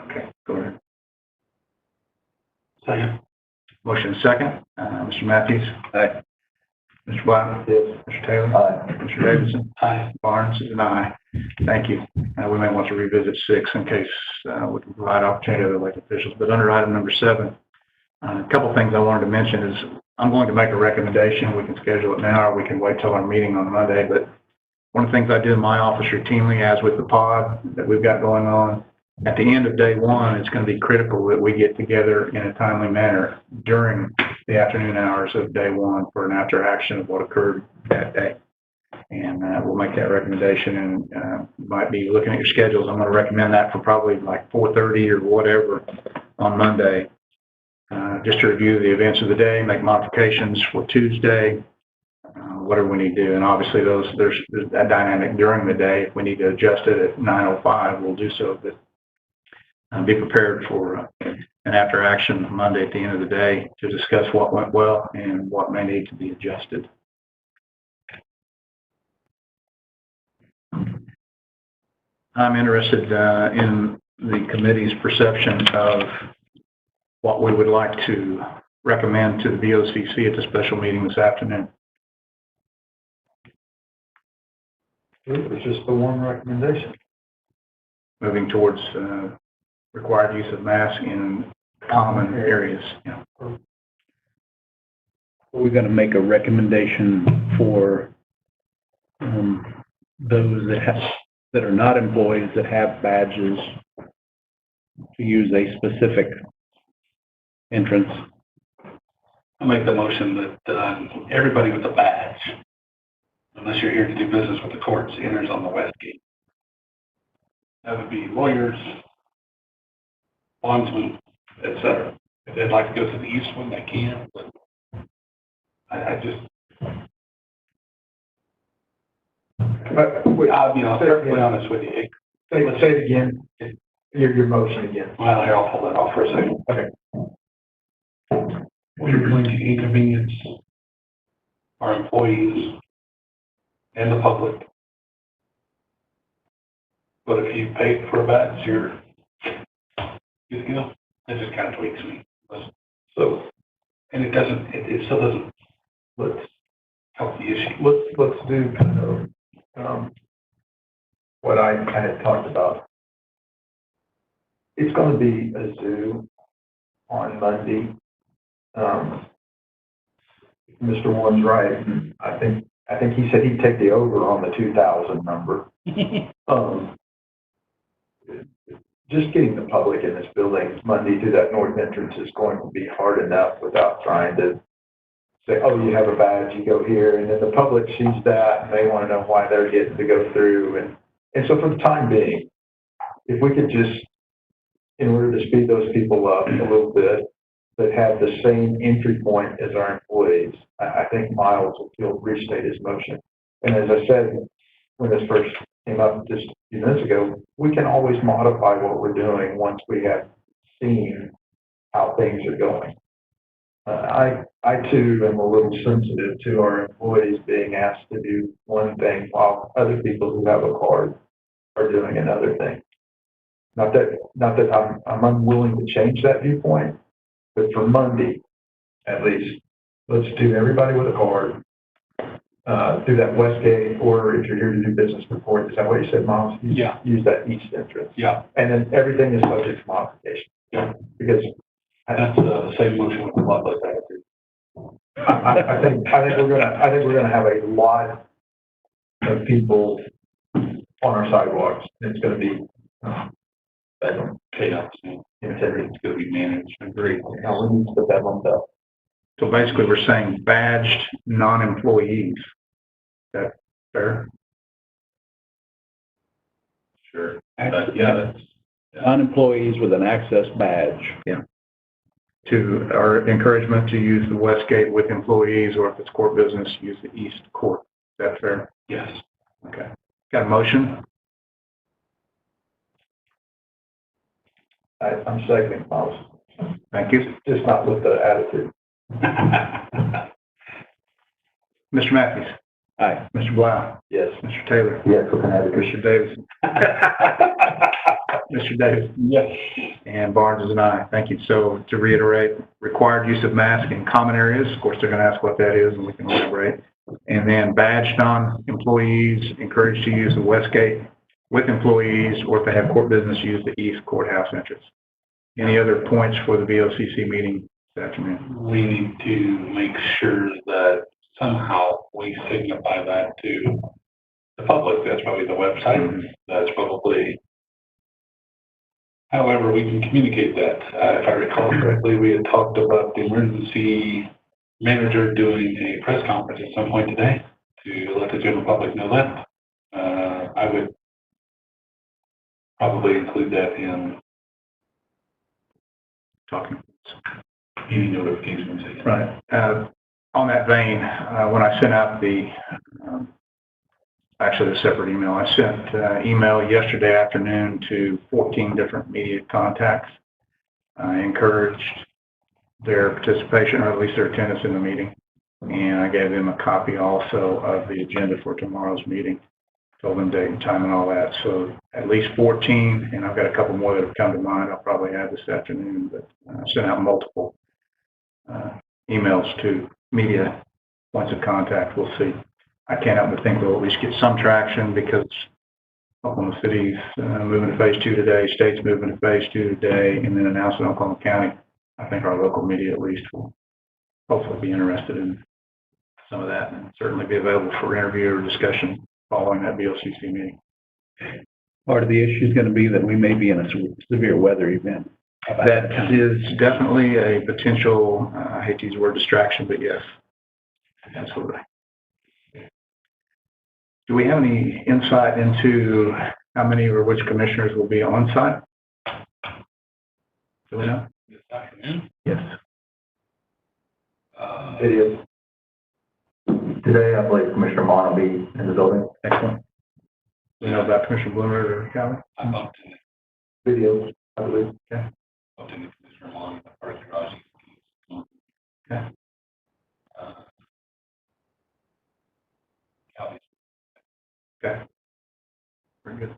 Okay, go ahead. Second. Motion second, Mr. Matthews. Aye. Mr. Blau. Yes. Mr. Taylor. Aye. Mr. Davidson. Aye. Barnes is an aye. Thank you. We may want to revisit 6 in case we can provide opportunity to other elected officials. But under item number 7, a couple things I wanted to mention is I'm going to make a recommendation. We can schedule it now or we can wait till our meeting on Monday. But one of the things I do in my office routinely, as with the pod that we've got going on, at the end of day 1, it's going to be critical that we get together in a timely manner during the afternoon hours of day 1 for an after action of what occurred that day. And we'll make that recommendation and might be looking at your schedules. I'm going to recommend that for probably like 4:30 or whatever on Monday, just to review the events of the day, make modifications for Tuesday, whatever we need to do. And obviously there's that dynamic during the day. If we need to adjust it at 9:05, we'll do so. But be prepared for an after action Monday at the end of the day to discuss what went well and what may need to be adjusted. I'm interested in the committee's perception of what we would like to recommend to the BOCC at the special meeting this afternoon. It was just the one recommendation. Moving towards required use of masks in common areas. Yeah. We're going to make a recommendation for those that are not employees that have badges to use a specific entrance. I make the motion that, everybody with a badge, unless you're here to do business with the courts, enters on the west gate. That would be lawyers, bondsmen, et cetera. If they'd like to go to the east one, they can, but I just, But, wait, I'll be perfectly honest with you. say it again, your motion again. Well, here, I'll pull that off for a second. Okay. We're going to inconvenience our employees and the public. But if you pay for a badge, you're, you know, that just kind of tweaks me. So And it doesn't, it still doesn't let's help the issue. let's do kind of what I had talked about. It's going to be a zoo on Monday. Mr. Warren's right. And I think he said he'd take the over on the 2,000 number. Just getting the public in this building Monday through that north entrance is going to be hard enough without trying to say, oh, you have a badge, you go here, and then the public sees that and they want to know why they're getting to go through. And so for the time being, if we could just, in order to speed those people up a little bit, that have the same entry point as our employees, I think Miles will restate his motion. And as I said, when this first came up just a few minutes ago, we can always modify what we're doing once we have seen how things are going. I too am a little sensitive to our employees being asked to do one thing while other people who have a card are doing another thing. Not that I'm unwilling to change that viewpoint, but for Monday, at least, let's do everybody with a card through that west gate, or if you're here to do business report, is that what you said, Miles? Yeah. Use that east entrance. Yeah, And then everything is subject to modification. Yeah. Because that's the same motion with the public. I think we're gonna have a lot of people on our sidewalks. It's gonna be Chaos. intended. It's going to be managed. Agreed. Now we need to put that one up. So basically, we're saying badged non-employees. Is that fair? Sure. Yeah, that's. Non-employees with an access badge. To our encouragement to use the west gate with employees, or if it's court business, use the east court. Is that fair? Yes. Okay. Got a motion? I'm seconding Miles, Thank you. just not with the attitude. Mr. Matthews? Aye. Mr. Blau? Yes. Mr. Taylor? Yes, we can have it. Mr. Davis? Mr. Davis? Yes. And Barnes is an aye. Thank you. So to reiterate, required use of mask in common areas. Of course, they're going to ask what that is, and we can elaborate. And then badged non-employees encouraged to use the west gate with employees, or if they have court business, use the east courthouse entrance. Any other points for the VOCC meeting this afternoon? We need to make sure that somehow we signify that to the public. That's probably the website. That's probably, however, we can communicate that. If I recall correctly, we had talked about the emergency manager doing a press conference at some point today to let the general public know that. I would probably include that in Talking. any notifications. Right. On that vein, when I sent out actually a separate email, I sent email yesterday afternoon to 14 different media contacts. I encouraged their participation, or at least their attendance in the meeting. And I gave them a copy also of the agenda for tomorrow's meeting. Told them date and time and all that. So at least 14, and I've got a couple more that have come to mind I'll probably add this afternoon, but sent out multiple emails to media points of contact. We'll see. I can't help but think we'll at least get some traction, because Oklahoma City's moving to phase 2 today, state's moving to phase 2 today, and then announced in Oklahoma County. I think our local media at least will hopefully be interested in some of that, and certainly be available for interview or discussion following that BOCC meeting. Part of the issue is going to be that we may be in a severe weather event. That is definitely a potential, I hate to use the word distraction, but yes, absolutely. Do we have any insight into how many or which commissioners will be on site? Do we know? This afternoon. Yes. Video. Today, I believe Commissioner Mon will be in the building. Excellent. Do we know about Commissioner Bloomer or Calvin? I bumped into Video, I believe. Commissioner Long in the parking garage. Okay. Calvi. Okay. Very good.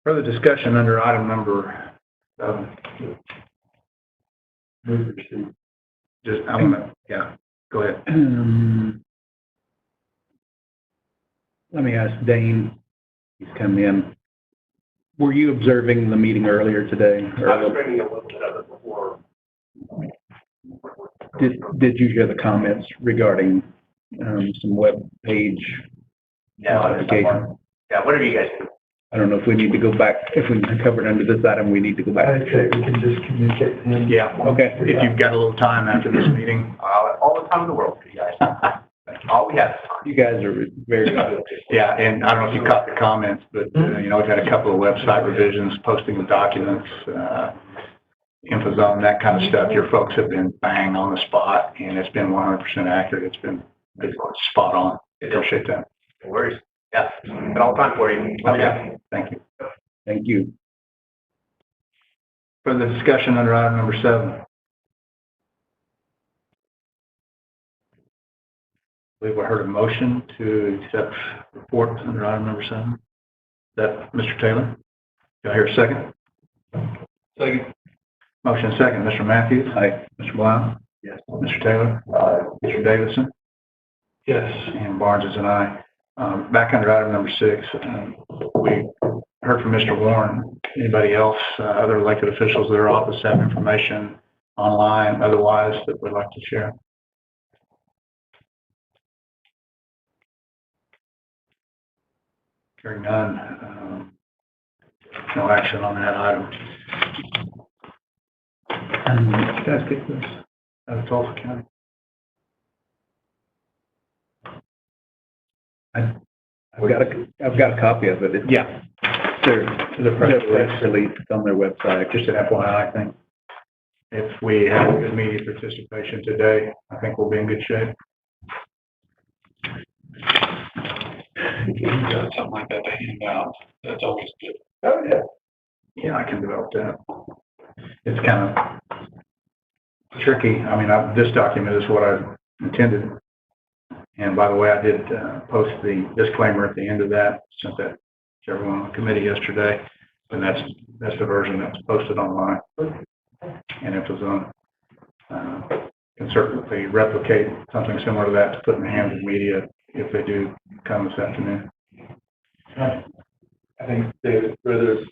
Further discussion under item number 7. Move to receive. Just, I want to, yeah, go ahead. Let me ask Dane, he's come in. Were you observing the meeting earlier today? I was bringing a little bit of it before. Did you hear the comments regarding some web page modification? Yeah, whatever you guys do. I don't know if we need to go back, if we covered under this item, we need to go back. I'd say we can just communicate to him. Yeah, Okay. if you've got a little time after this meeting. All the time in the world for you guys. All we have is time. You guys are very good. Yeah, and I don't know if you caught the comments, but, you know, we've had a couple of website revisions, posting of documents, infos on that kind of stuff. Your folks have been bang on the spot, and it's been 100% accurate. It's been spot on. Appreciate that. No worries. Yeah, got all the time for you. Okay, thank you. Thank you. Further discussion under item number 7. I believe we heard a motion to accept reports under item number 7. Is that Mr. Taylor? Do I hear a second? Second. Motion second. Mr. Matthews? Aye. Mr. Blount? Yes. Mr. Taylor? Mr. Davidson? Yes. And Barnes is an aye. Back under item number 6, we heard from Mr. Warren. Anybody else, other elected officials of their office have information online, otherwise, that would like to share? Hearing none, no action on that item. Can I take this out of Tulsa County? I've got a copy of it. Yeah. There's a press release on their website. Just an FYI, I think. If we have good media participation today, I think we'll be in good shape. If you've got something like that to hand out, that's always good. Oh, yeah. Yeah, I can develop that. It's kind of tricky. I mean, this document is what I intended. And by the way, I did post the disclaimer at the end of that, sent that to everyone on the committee yesterday. And that's the version that's posted online. And it was on, can certainly replicate something similar to that to put in the hands of media if they do come this afternoon. I think David, whether it's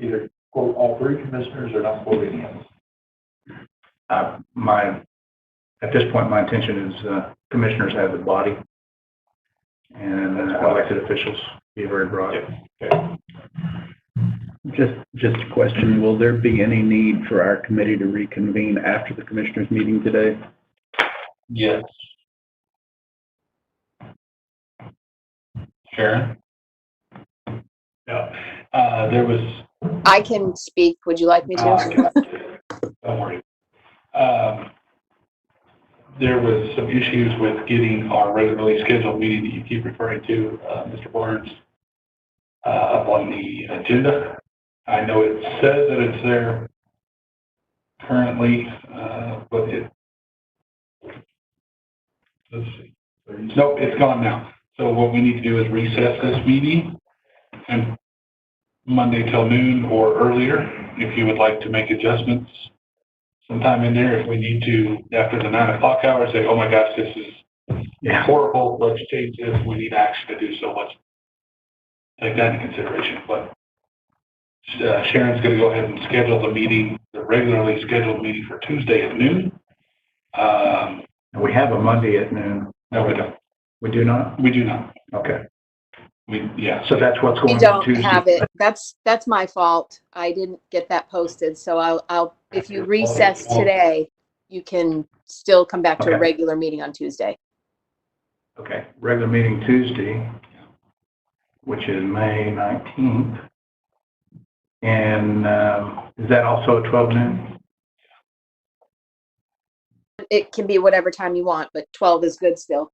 either quote all 3 commissioners or not quote any of them. At this point, my intention is commissioners have the body and elected officials be very broad. Okay. Just a question, will there be any need for our committee to reconvene after the commissioners meeting today? Yes. Sharon? Yeah, there was, I can speak. Would you like me to? don't worry. There was some issues with getting our regularly scheduled meeting that you keep referring to, Mr. Barnes, up on the agenda. I know it says that it's there currently, but let's see. Nope, it's gone now. So what we need to do is recess this meeting and Monday till noon or earlier, if you would like to make adjustments sometime in there. If we need to, after the 9 o'clock hour, say, oh my gosh, this is horrible, let's change this, we need action to do so, let's take that into consideration. But Sharon's going to go ahead and schedule the meeting, the regularly scheduled meeting for Tuesday at noon. And we have a Monday at noon. No, we don't. We do not? We do not. Okay. Yeah. So that's what's We going on don't Tuesday. have it. That's my fault. I didn't get that posted. So I'll, if you recess today, you can still come back to a Okay. regular meeting on Tuesday. Okay, regular meeting Tuesday, which is May 19th. And is that also at 12 noon? It can be whatever time you want, but 12 is good still.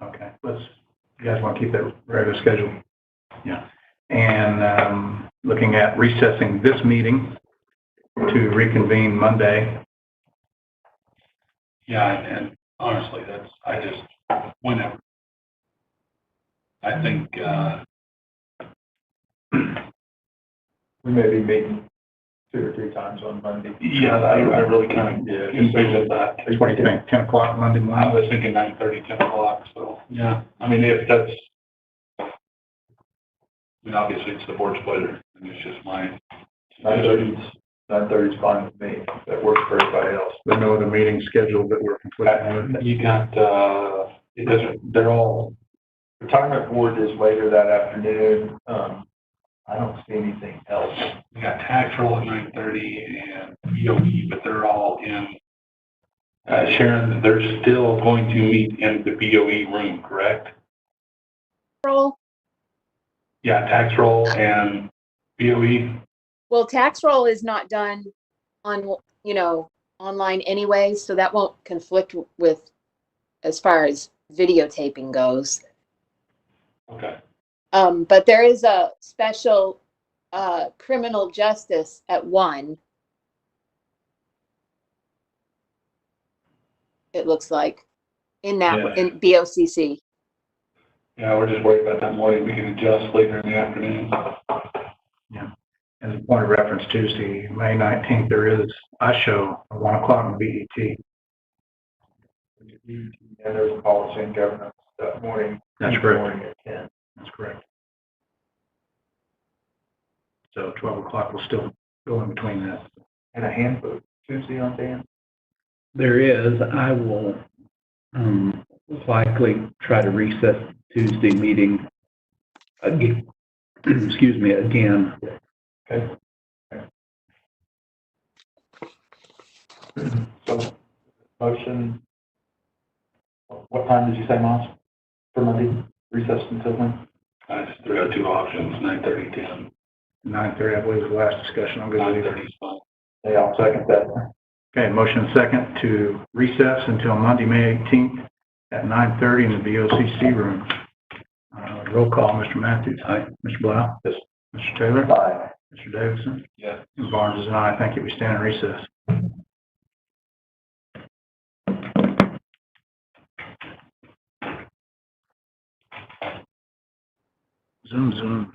Okay, you guys want to keep that regular schedule? Yeah. And looking at recessing this meeting to reconvene Monday. Yeah, and honestly, whenever. I think, We may be meeting 2 or 3 times on Monday. yeah, I really kind of envisioned that. What do you think, 10 o'clock Monday I morning? was thinking 9:30, 10 o'clock, so, yeah. I mean, if that's, I mean, obviously it's the board's pleasure, and it's just mine. 9:30 is fine with me. That works for everybody else. There's no other meeting scheduled that we're conflicting with? You got, it doesn't, they're all, Retirement board is later that afternoon. I don't see anything else. we got tax roll at 9:30 and BOE, but they're all in, Sharon, they're still going to meet in the BOE room, correct? Roll. Yeah, tax roll and BOE. Well, tax roll is not done on, online anyway, so that won't conflict with as far as videotaping goes. Okay. But there is a special criminal justice at 1. It looks like in BOCC. Yeah, we're just worried about that morning. We can adjust later in the afternoon. As a point of reference, Tuesday, May 19th, there is a show at 1 o'clock on BET. And there's a policy and governance that morning. That's correct. Morning at 10. That's correct. So 12 o'clock will still go in between that. And a handbook Tuesday on Dan. There is, I will likely try to recess Tuesday meeting again, excuse me, again. Okay. So, motion, what time did you say, Moss? For Monday, recess until when? I just threw out 2 options, 9:30, 10. 9:30, I believe, was the last discussion. I'm going to leave it. 9:30 is fine. Yeah, I'll second that. Okay, motion second to recess until Monday, May 18th at 9:30 in the BOCC room. Roll call, Mr. Matthews. Aye. Mr. Blau. Yes. Mr. Taylor. Bye. Mr. Davidson. Yeah. And Barnes is an aye. Thank you. We stand in recess. Zoom, zoom.